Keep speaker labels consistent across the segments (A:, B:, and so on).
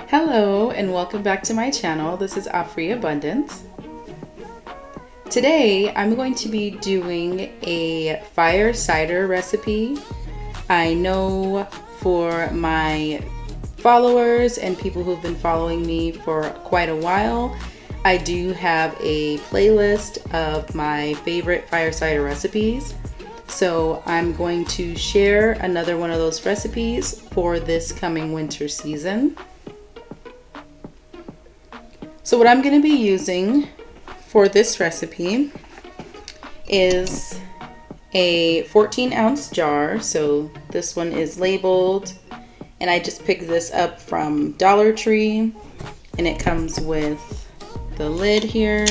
A: Hello and welcome back to my channel. This is Afri Abundance. Today I'm going to be doing a fire cider recipe. I know for my followers and people who've been following me for quite a while, I do have a playlist of my favorite fire cider recipes. So I'm going to share another one of those recipes for this coming winter season. So what I'm going to be using for this recipe is a 14-ounce jar. So this one is labeled, and I just picked this up from Dollar Tree, and it comes with the lid here.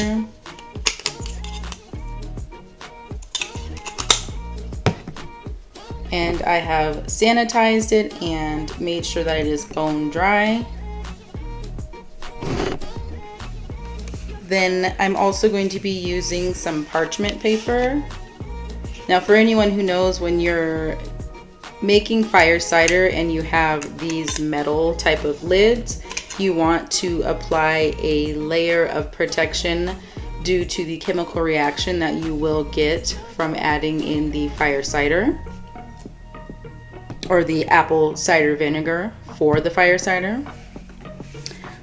A: And I have sanitized it and made sure that it is bone dry. Then I'm also going to be using some parchment paper. Now for anyone who knows, when you're making fire cider and you have these metal type of lids, you want to apply a layer of protection due to the chemical reaction that you will get from adding in the fire cider or the apple cider vinegar for the fire cider.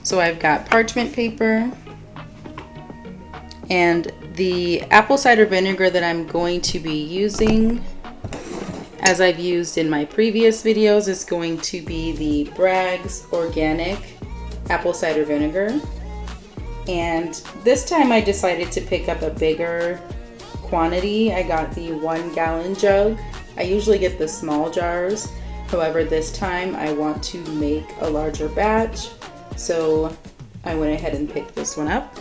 A: So I've got parchment paper, and the apple cider vinegar that I'm going to be using, as I've used in my previous videos, is going to be the Bragg's Organic Apple Cider Vinegar. And this time I decided to pick up a bigger quantity. I got the 1 gallon jug. I usually get the small jars. However, this time I want to make a larger batch, so I went ahead and picked this one up.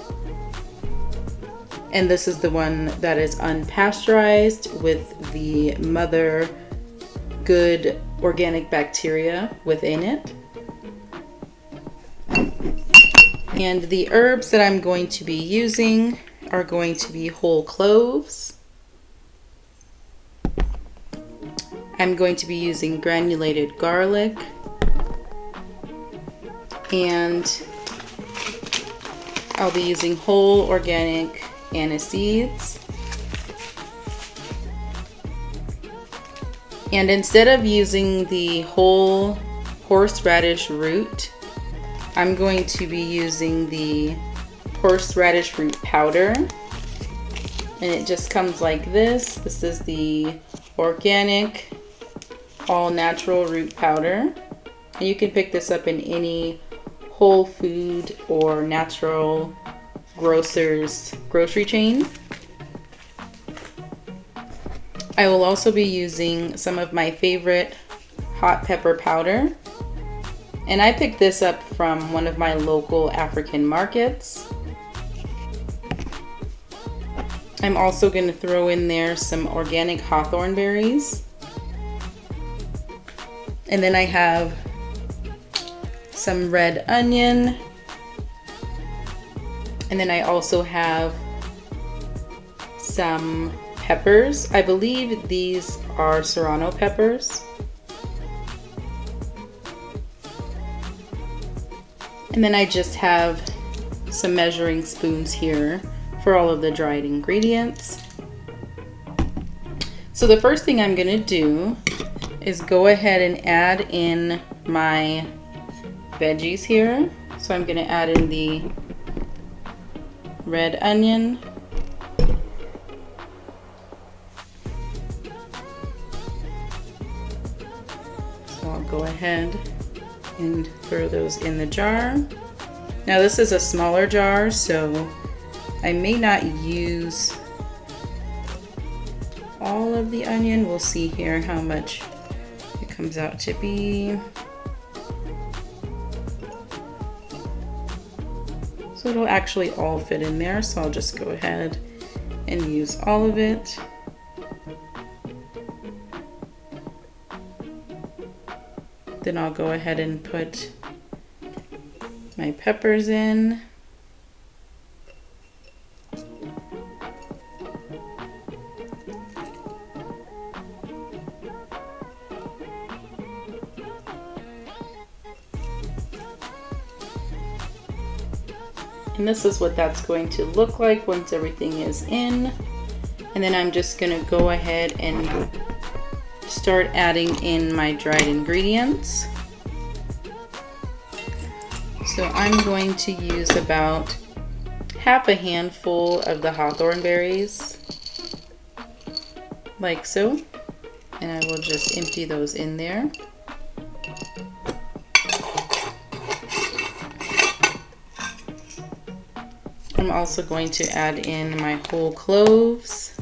A: And this is the one that is unpasteurized with the mother good organic bacteria within it. And the herbs that I'm going to be using are going to be whole cloves. I'm going to be using granulated garlic, and I'll be using whole organic anise seeds. And instead of using the whole horseradish root, I'm going to be using the horseradish root powder, and it just comes like this. This is the organic all natural root powder, and you can pick this up in any whole food or natural grocer's grocery chain. I will also be using some of my favorite hot pepper powder, and I picked this up from one of my local African markets. I'm also going to throw in there some organic hawthorn berries, and then I have some red onion. And then I also have some peppers. I believe these are serrano peppers. And then I just have some measuring spoons here for all of the dried ingredients. So the first thing I'm gonna do is go ahead and add in my veggies here. So I'm gonna add in the red onion, so I'll go ahead and throw those in the jar. Now this is a smaller jar, so I may not use all of the onion. We'll see here how much it comes out to be. So it'll actually all fit in there, so I'll just go ahead and use all of it. Then I'll go ahead and put my peppers in. And this is what that's going to look like once everything is in. And then I'm just gonna go ahead and start adding in my dried ingredients. So I'm going to use about half a handful of the hawthorn berries, like so. And I will just empty those in there. I'm also going to add in my whole cloves,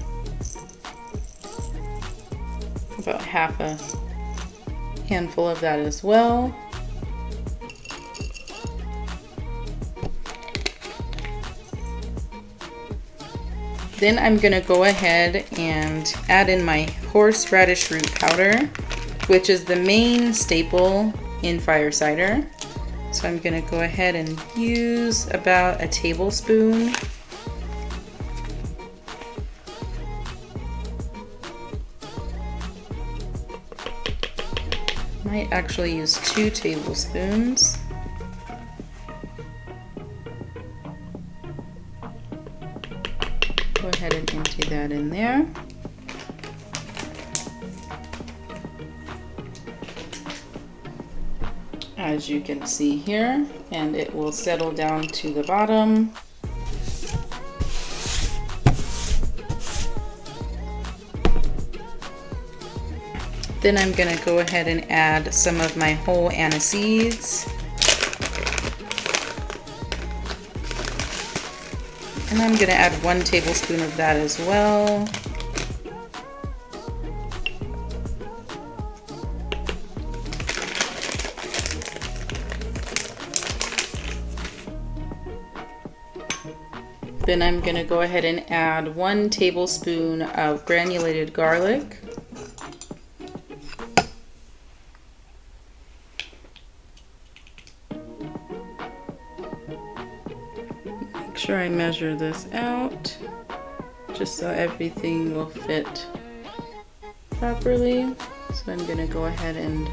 A: about half a handful of that as well. Then I'm gonna go ahead and add in my horseradish root powder, which is the main staple in fire cider. So I'm gonna go ahead and use about a tablespoon. Might actually use 2 tablespoons. Go ahead and empty that in there. As you can see here, and it will settle down to the bottom. Then I'm gonna go ahead and add some of my whole anise seeds. And I'm gonna add 1 tablespoon of that as well. Then I'm gonna go ahead and add 1 tablespoon of granulated garlic. Make sure I measure this out, just so everything will fit properly. So I'm gonna go ahead and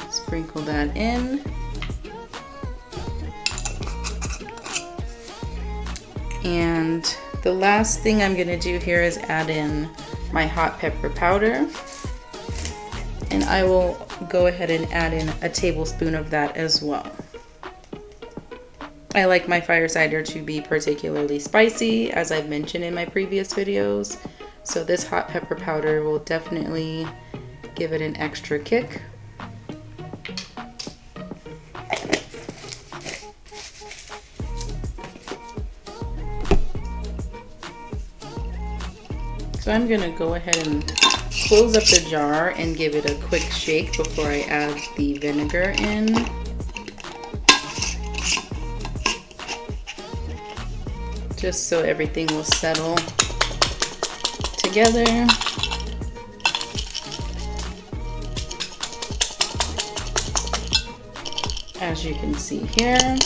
A: sprinkle that in. And the last thing I'm gonna do here is add in my hot pepper powder. And I will go ahead and add in a tablespoon of that as well. I like my fire cider to be particularly spicy, as I've mentioned in my previous videos. So this hot pepper powder will definitely give it an extra kick. So I'm gonna go ahead and close up the jar and give it a quick shake before I add the vinegar in. Just so everything will settle together. As you can see here,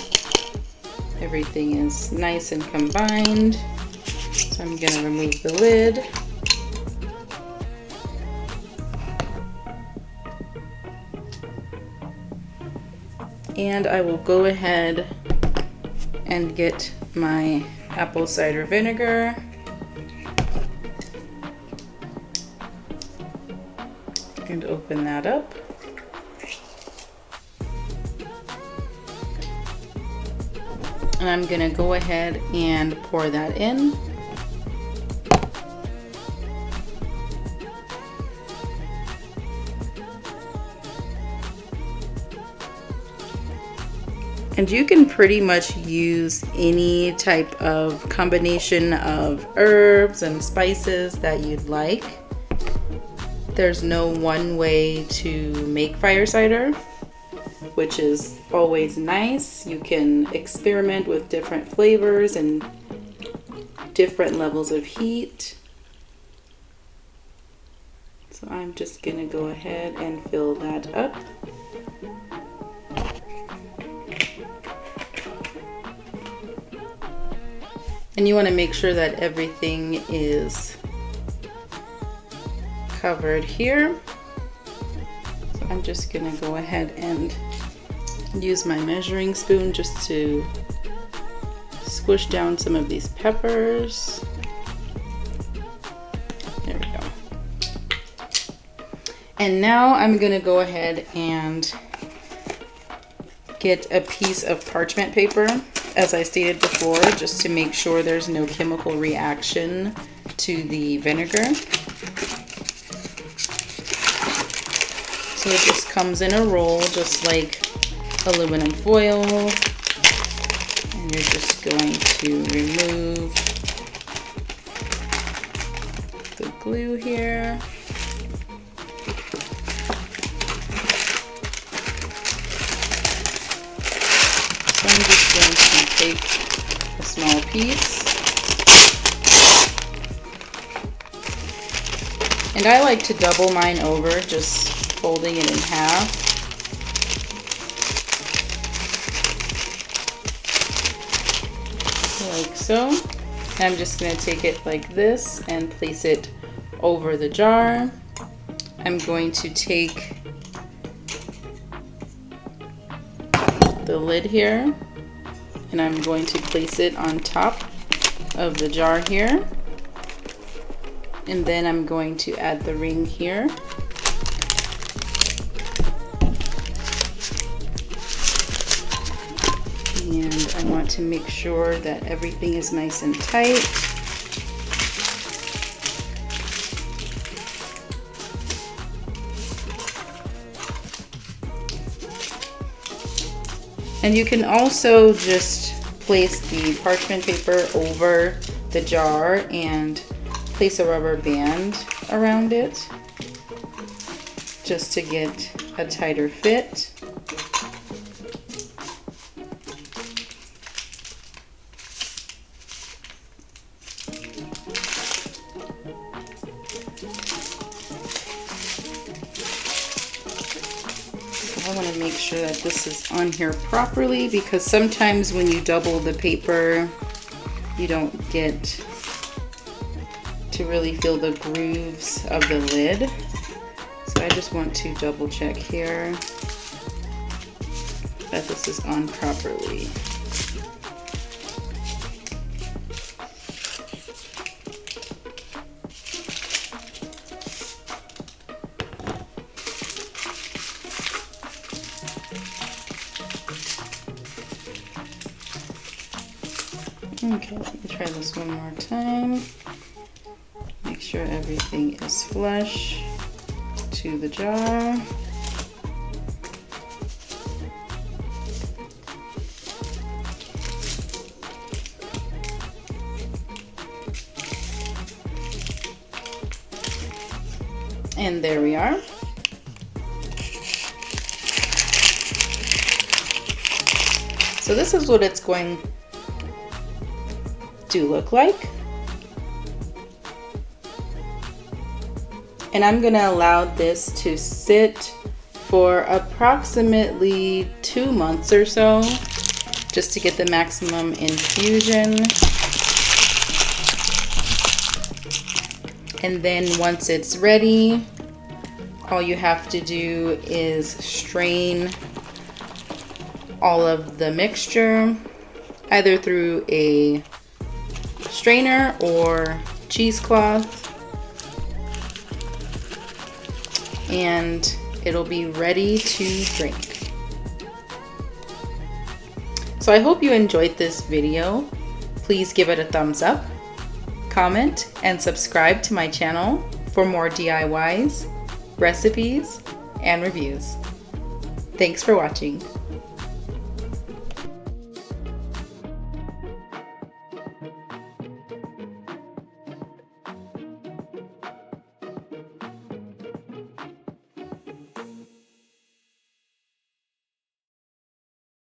A: everything is nice and combined. So I'm gonna remove the lid. And I will go ahead and get my apple cider vinegar. And open that up. And I'm gonna go ahead and pour that in. And you can pretty much use any type of combination of herbs and spices that you'd like. There's no one way to make fire cider, which is always nice. You can experiment with different flavors and different levels of heat. So I'm just gonna go ahead and fill that up. And you want to make sure that everything is covered here. So I'm just going to go ahead and use my measuring spoon just to squish down some of these peppers. There we go. And now I'm gonna go ahead and get a piece of parchment paper, as I stated before, just to make sure there's no chemical reaction to the vinegar. So it just comes in a roll, just like aluminum foil. And you're just going to remove the glue here. So I'm just going to take a small piece. And I like to double mine over, just folding it in half. Like so. And I'm just going to take it like this and place it over the jar. I'm going to take the lid here and I'm going to place it on top of the jar here. And then I'm going to add the ring here. And I want to make sure that everything is nice and tight. And you can also just place the parchment paper over the jar and place a rubber band around it just to get a tighter fit. I want to make sure that this is on here properly, because sometimes when you double the paper, you don't get to really feel the grooves of the lid. So I just want to double check here that this is on properly. Okay, let me try this one more time. Make sure everything is flush to the jar. And there we are. So this is what it's going to look like. And I'm gonna allow this to sit for approximately 2 months or so, just to get the maximum infusion. And then once it's ready, all you have to do is strain all of the mixture, either through a strainer or cheesecloth, and it'll be ready to drink. So I hope you enjoyed this video. Please give it a thumbs up, comment, and subscribe to my channel for more DIYs, recipes, and reviews. Thanks for watching.